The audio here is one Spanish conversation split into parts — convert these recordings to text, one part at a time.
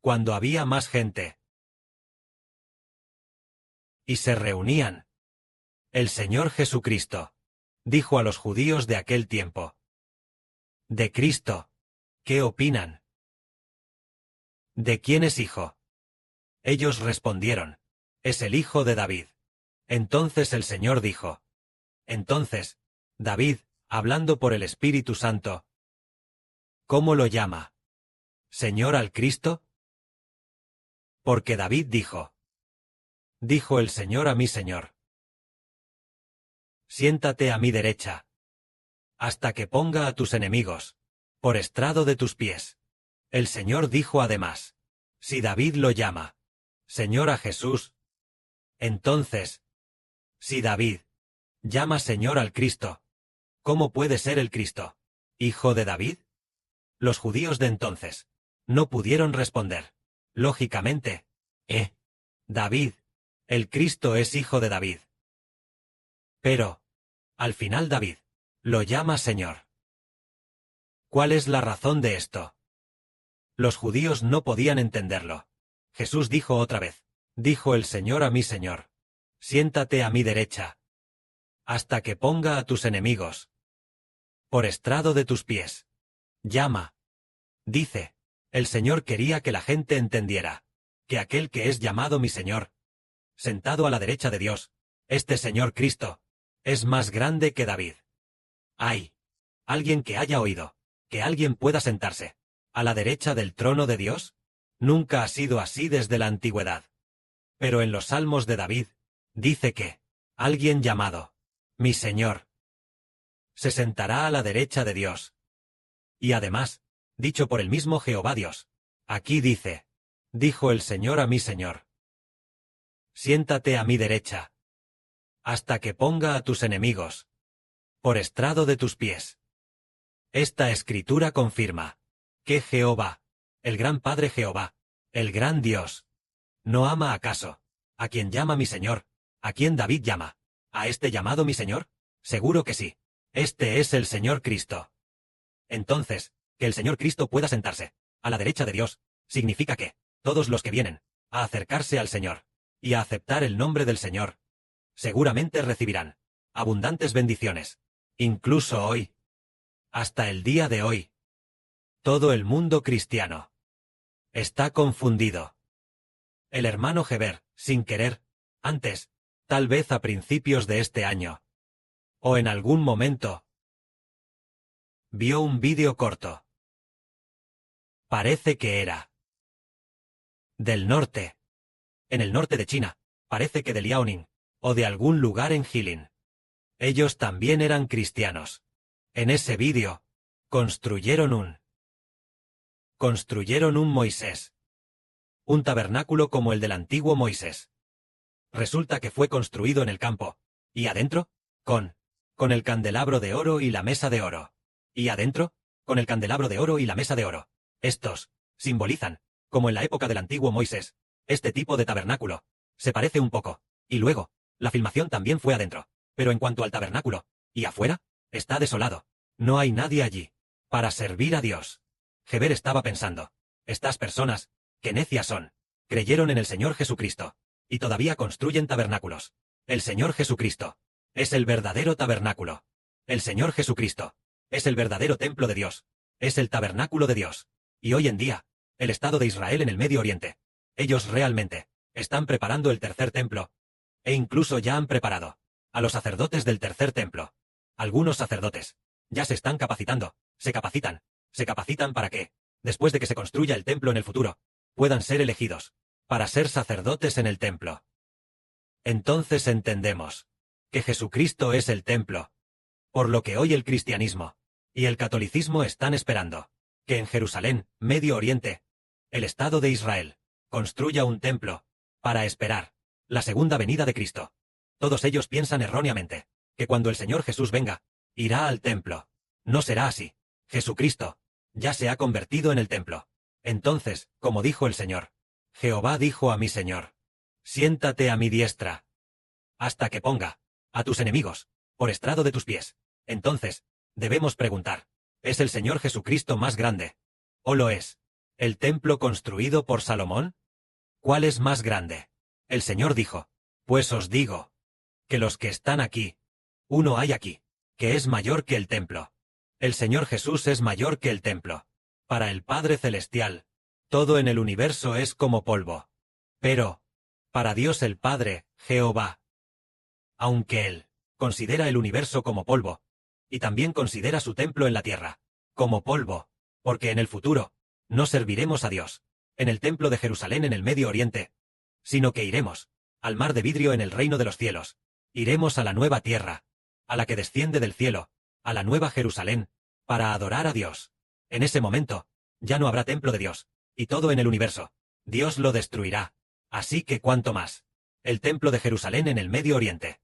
cuando había más gente. Y se reunían. El Señor Jesucristo dijo a los judíos de aquel tiempo: «De Cristo, ¿qué opinan? ¿De quién es hijo?» Ellos respondieron: «Es el hijo de David». Entonces el Señor dijo: «Entonces, David, hablando por el Espíritu Santo, ¿cómo lo llama? ¿Señor al Cristo?» Porque David dijo: «Dijo el Señor a mi Señor: siéntate a mi derecha, hasta que ponga a tus enemigos por estrado de tus pies». El Señor dijo además: «Si David lo llama Señor a Jesús, entonces, si David llama Señor al Cristo, ¿cómo puede ser el Cristo hijo de David?» Los judíos de entonces no pudieron responder. Lógicamente, David, el Cristo es hijo de David. Pero, al final David lo llama Señor. ¿Cuál es la razón de esto? Los judíos no podían entenderlo. Jesús dijo otra vez: «Dijo el Señor a mi Señor: siéntate a mi derecha, hasta que ponga a tus enemigos por estrado de tus pies». Llama. Dice, el Señor quería que la gente entendiera que aquel que es llamado mi Señor, sentado a la derecha de Dios, este Señor Cristo, es más grande que David. ¿Hay alguien que haya oído que alguien pueda sentarse a la derecha del trono de Dios? Nunca ha sido así desde la antigüedad. Pero en los Salmos de David, dice que alguien llamado mi Señor se sentará a la derecha de Dios. Y además, dicho por el mismo Jehová Dios, aquí dice: «Dijo el Señor a mi Señor: siéntate a mi derecha, hasta que ponga a tus enemigos por estrado de tus pies». Esta escritura confirma que Jehová, el gran Padre Jehová, el gran Dios, ¿no ama acaso a quien llama mi Señor, a quien David llama, a este llamado mi Señor? Seguro que sí. Este es el Señor Cristo. Entonces, que el Señor Cristo pueda sentarse a la derecha de Dios, significa que todos los que vienen a acercarse al Señor y a aceptar el nombre del Señor, seguramente recibirán abundantes bendiciones, incluso hoy, hasta el día de hoy. Todo el mundo cristiano está confundido. El hermano Heber, sin querer, antes, tal vez a principios de este año, o en algún momento, vio un vídeo corto. Parece que era del norte. En el norte de China, parece que de Liaoning, o de algún lugar en Jilin. Ellos también eran cristianos. En ese vídeo, construyeron un Moisés. Un tabernáculo como el del antiguo Moisés. Resulta que fue construido en el campo. ¿Y adentro? Con el candelabro de oro y la mesa de oro. ¿Y adentro? Con el candelabro de oro y la mesa de oro. Estos simbolizan, como en la época del antiguo Moisés, este tipo de tabernáculo. Se parece un poco. Y luego, la filmación también fue adentro. Pero en cuanto al tabernáculo, ¿y afuera? Está desolado. No hay nadie allí para servir a Dios. Heber estaba pensando: estas personas, qué necias son, creyeron en el Señor Jesucristo, y todavía construyen tabernáculos. El Señor Jesucristo es el verdadero tabernáculo. El Señor Jesucristo es el verdadero templo de Dios. Es el tabernáculo de Dios. Y hoy en día, el Estado de Israel en el Medio Oriente, ellos realmente están preparando el tercer templo. E incluso ya han preparado a los sacerdotes del tercer templo. Algunos sacerdotes ya se están capacitando, se capacitan para que, después de que se construya el templo en el futuro, puedan ser elegidos para ser sacerdotes en el templo. Entonces entendemos que Jesucristo es el templo, por lo que hoy el cristianismo y el catolicismo están esperando que en Jerusalén, Medio Oriente, el Estado de Israel, construya un templo para esperar la segunda venida de Cristo. Todos ellos piensan erróneamente que cuando el Señor Jesús venga, irá al templo. No será así. Jesucristo ya se ha convertido en el templo. Entonces, como dijo el Señor, Jehová dijo a mi Señor: siéntate a mi diestra, hasta que ponga a tus enemigos por estrado de tus pies. Entonces, debemos preguntar: ¿es el Señor Jesucristo más grande? ¿O lo es ¿El templo construido por Salomón? ¿Cuál es más grande? El Señor dijo, pues os digo, que los que están aquí, uno hay aquí, que es mayor que el templo. El Señor Jesús es mayor que el templo. Para el Padre Celestial, todo en el universo es como polvo. Pero, para Dios el Padre, Jehová, aunque Él considera el universo como polvo, y también considera su templo en la tierra, como polvo, porque en el futuro, no serviremos a Dios, en el templo de Jerusalén en el Medio Oriente, sino que iremos, al mar de vidrio en el reino de los cielos, iremos a la nueva tierra, a la que desciende del cielo, a la nueva Jerusalén, para adorar a Dios. En ese momento, ya no habrá templo de Dios, y todo en el universo, Dios lo destruirá, así que cuánto más, el templo de Jerusalén en el Medio Oriente.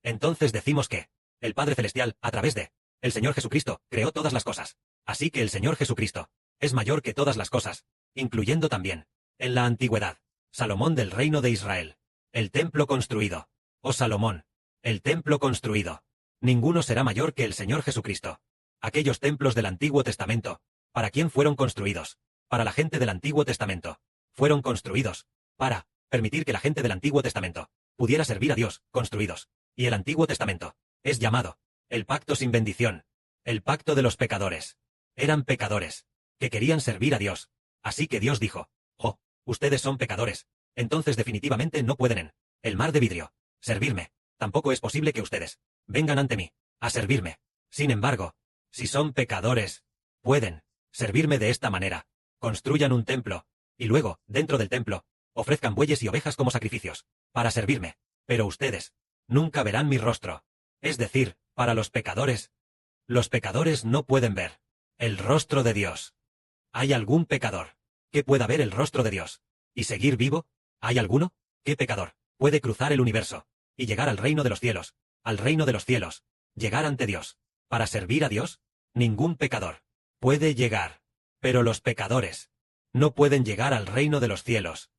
Entonces decimos que, el Padre Celestial, a través de, el Señor Jesucristo, creó todas las cosas. Así que el Señor Jesucristo, es mayor que todas las cosas, incluyendo también, en la antigüedad, Salomón del reino de Israel, el templo construido. Oh Salomón, el templo construido. Ninguno será mayor que el Señor Jesucristo. Aquellos templos del Antiguo Testamento, ¿para quién fueron construidos? Para la gente del Antiguo Testamento. Fueron construidos, para permitir que la gente del Antiguo Testamento pudiera servir a Dios, construidos. Y el Antiguo Testamento es llamado el pacto sin bendición, el pacto de los pecadores. Eran pecadores, que querían servir a Dios. Así que Dios dijo, oh, ustedes son pecadores, entonces definitivamente no pueden en el mar de vidrio servirme. Tampoco es posible que ustedes vengan ante mí a servirme. Sin embargo, si son pecadores, pueden servirme de esta manera. Construyan un templo, y luego, dentro del templo, ofrezcan bueyes y ovejas como sacrificios, para servirme. Pero ustedes nunca verán mi rostro. Es decir, para los pecadores no pueden ver el rostro de Dios. ¿Hay algún pecador que pueda ver el rostro de Dios y seguir vivo? ¿Hay alguno? ¿Qué pecador puede cruzar el universo y llegar al reino de los cielos, al reino de los cielos, llegar ante Dios, para servir a Dios? Ningún pecador puede llegar. Pero los pecadores no pueden llegar al reino de los cielos.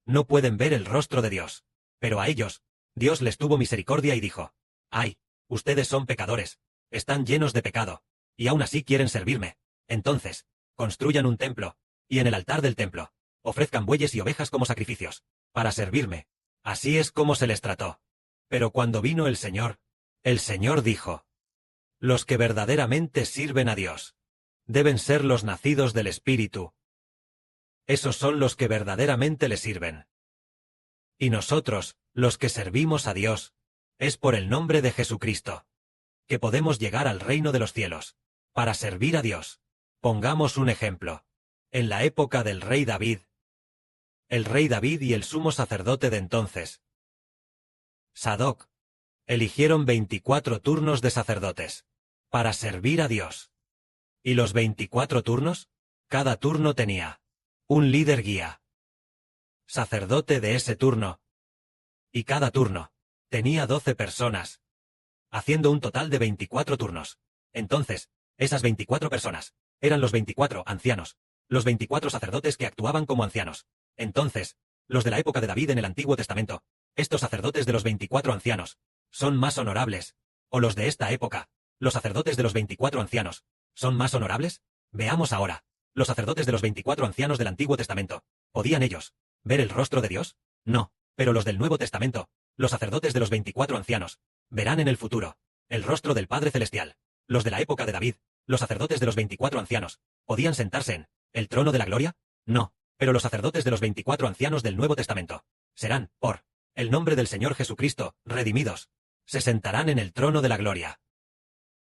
No pueden ver el rostro de Dios. Pero a ellos, Dios les tuvo misericordia y dijo, ¡ay! Ustedes son pecadores, están llenos de pecado, y aún así quieren servirme. Entonces, construyan un templo, y en el altar del templo, ofrezcan bueyes y ovejas como sacrificios, para servirme. Así es como se les trató. Pero cuando vino el Señor dijo, los que verdaderamente sirven a Dios deben ser los nacidos del Espíritu. Esos son los que verdaderamente le sirven. Y nosotros, los que servimos a Dios, es por el nombre de Jesucristo, que podemos llegar al reino de los cielos, para servir a Dios. Pongamos un ejemplo. En la época del rey David, el rey David y el sumo sacerdote de entonces, Sadoc, eligieron 24 turnos de sacerdotes, para servir a Dios. Y los 24 turnos, cada turno tenía un líder guía, sacerdote de ese turno, y cada turno tenía 12 personas, haciendo un total de 24 turnos. Entonces, esas 24 personas eran los 24 ancianos, los 24 sacerdotes que actuaban como ancianos. Entonces, los de la época de David en el Antiguo Testamento, estos sacerdotes de los 24 ancianos, son más honorables. ¿O los de esta época, los sacerdotes de los 24 ancianos, son más honorables? Veamos ahora. ¿Los sacerdotes de los 24 ancianos del Antiguo Testamento, podían ellos ver el rostro de Dios? No, pero los del Nuevo Testamento, los sacerdotes de los 24 ancianos, verán en el futuro el rostro del Padre Celestial. Los de la época de David, los sacerdotes de los 24 ancianos, ¿podían sentarse en el trono de la gloria? No, pero los sacerdotes de los 24 ancianos del Nuevo Testamento serán, por el nombre del Señor Jesucristo, redimidos. Se sentarán en el trono de la gloria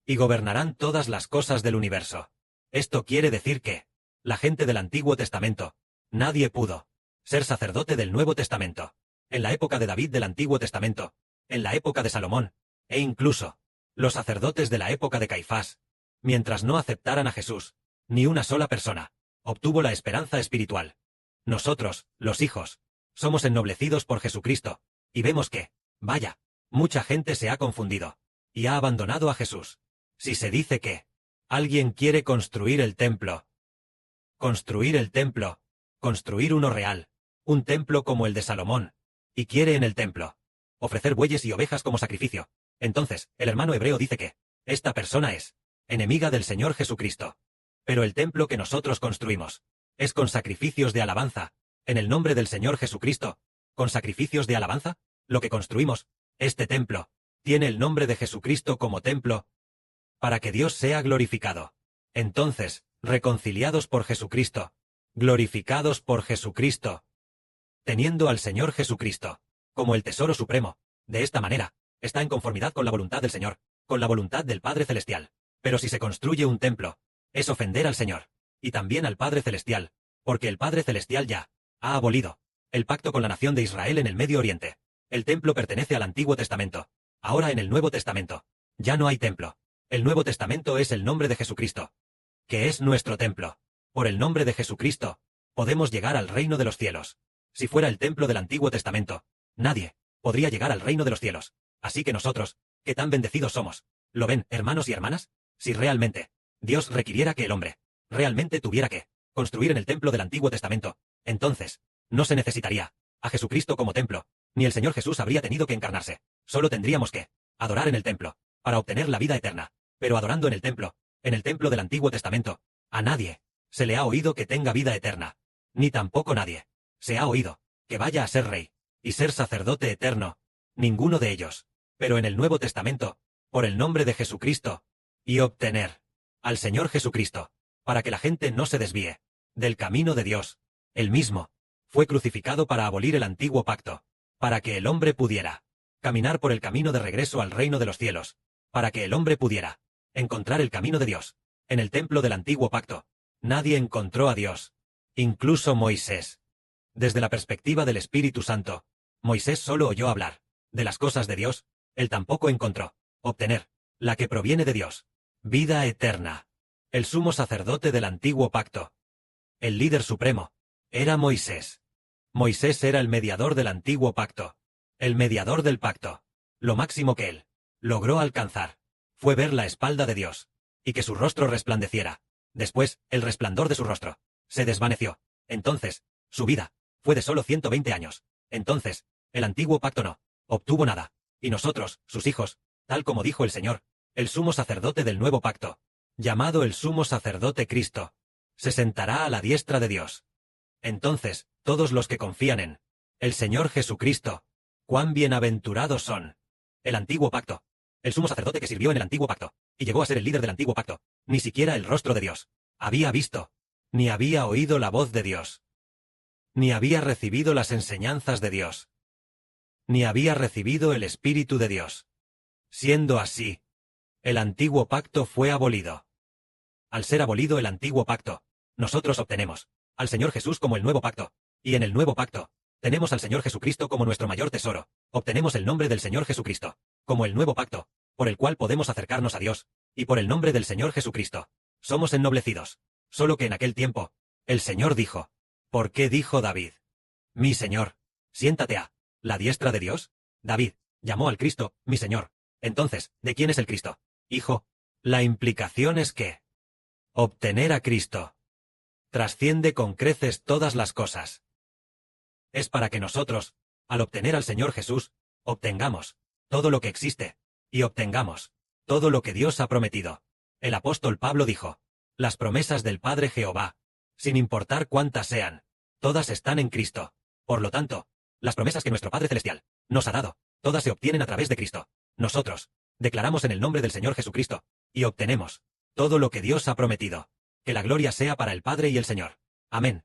y gobernarán todas las cosas del universo. Esto quiere decir que la gente del Antiguo Testamento, nadie pudo ser sacerdote del Nuevo Testamento. En la época de David del Antiguo Testamento, en la época de Salomón, e incluso los sacerdotes de la época de Caifás, mientras no aceptaran a Jesús, ni una sola persona obtuvo la esperanza espiritual. Nosotros, los hijos, somos ennoblecidos por Jesucristo, y vemos que, vaya, mucha gente se ha confundido y ha abandonado a Jesús. Si se dice que alguien quiere construir el templo, construir uno real, un templo como el de Salomón, y quiere en el templo ofrecer bueyes y ovejas como sacrificio, entonces el hermano hebreo dice que esta persona es enemiga del Señor Jesucristo. Pero el templo que nosotros construimos es con sacrificios de alabanza, en el nombre del Señor Jesucristo, con sacrificios de alabanza, lo que construimos, este templo, tiene el nombre de Jesucristo como templo, para que Dios sea glorificado. Entonces, reconciliados por Jesucristo, glorificados por Jesucristo, teniendo al Señor Jesucristo como el tesoro supremo, de esta manera, está en conformidad con la voluntad del Señor, con la voluntad del Padre Celestial. Pero si se construye un templo, es ofender al Señor, y también al Padre Celestial, porque el Padre Celestial ya ha abolido el pacto con la nación de Israel en el Medio Oriente. El templo pertenece al Antiguo Testamento. Ahora en el Nuevo Testamento, ya no hay templo. El Nuevo Testamento es el nombre de Jesucristo, que es nuestro templo. Por el nombre de Jesucristo, podemos llegar al reino de los cielos. Si fuera el templo del Antiguo Testamento, nadie podría llegar al reino de los cielos. Así que nosotros, que tan bendecidos somos, ¿lo ven, hermanos y hermanas? Si realmente Dios requiriera que el hombre realmente tuviera que construir en el templo del Antiguo Testamento, entonces no se necesitaría a Jesucristo como templo, ni el Señor Jesús habría tenido que encarnarse. Solo tendríamos que adorar en el templo para obtener la vida eterna. Pero adorando en el templo del Antiguo Testamento, a nadie se le ha oído que tenga vida eterna, ni tampoco nadie se ha oído que vaya a ser rey y ser sacerdote eterno, ninguno de ellos. Pero en el Nuevo Testamento, por el nombre de Jesucristo, y obtener al Señor Jesucristo, para que la gente no se desvíe del camino de Dios. Él mismo fue crucificado para abolir el antiguo pacto, para que el hombre pudiera caminar por el camino de regreso al reino de los cielos, para que el hombre pudiera encontrar el camino de Dios. En el templo del antiguo pacto, nadie encontró a Dios, incluso Moisés. Desde la perspectiva del Espíritu Santo, Moisés solo oyó hablar de las cosas de Dios, él tampoco encontró obtener la que proviene de Dios, vida eterna. El sumo sacerdote del antiguo pacto, el líder supremo, era Moisés. Moisés era el mediador del antiguo pacto, el mediador del pacto. Lo máximo que él logró alcanzar fue ver la espalda de Dios, y que su rostro resplandeciera. Después, el resplandor de su rostro se desvaneció. Entonces, su vida fue de solo 120 años. Entonces, el antiguo pacto no obtuvo nada. Y nosotros, sus hijos, tal como dijo el Señor, el sumo sacerdote del nuevo pacto, llamado el sumo sacerdote Cristo, se sentará a la diestra de Dios. Entonces, todos los que confían en el Señor Jesucristo, cuán bienaventurados son. El antiguo pacto, el sumo sacerdote que sirvió en el antiguo pacto, y llegó a ser el líder del antiguo pacto, ni siquiera el rostro de Dios había visto, ni había oído la voz de Dios, ni había recibido las enseñanzas de Dios, ni había recibido el Espíritu de Dios. Siendo así, el antiguo pacto fue abolido. Al ser abolido el antiguo pacto, nosotros obtenemos al Señor Jesús como el nuevo pacto, y en el nuevo pacto, tenemos al Señor Jesucristo como nuestro mayor tesoro. Obtenemos el nombre del Señor Jesucristo como el nuevo pacto, por el cual podemos acercarnos a Dios, y por el nombre del Señor Jesucristo somos ennoblecidos. Solo que en aquel tiempo, el Señor dijo, ¿por qué dijo David? Mi Señor, siéntate a la diestra de Dios. David llamó al Cristo, mi Señor. Entonces, ¿de quién es el Cristo? Hijo. La implicación es que obtener a Cristo trasciende con creces todas las cosas. Es para que nosotros, al obtener al Señor Jesús, obtengamos todo lo que existe, y obtengamos todo lo que Dios ha prometido. El apóstol Pablo dijo, las promesas del Padre Jehová, sin importar cuántas sean, todas están en Cristo. Por lo tanto, las promesas que nuestro Padre Celestial nos ha dado, todas se obtienen a través de Cristo. Nosotros declaramos en el nombre del Señor Jesucristo, y obtenemos todo lo que Dios ha prometido. Que la gloria sea para el Padre y el Señor. Amén.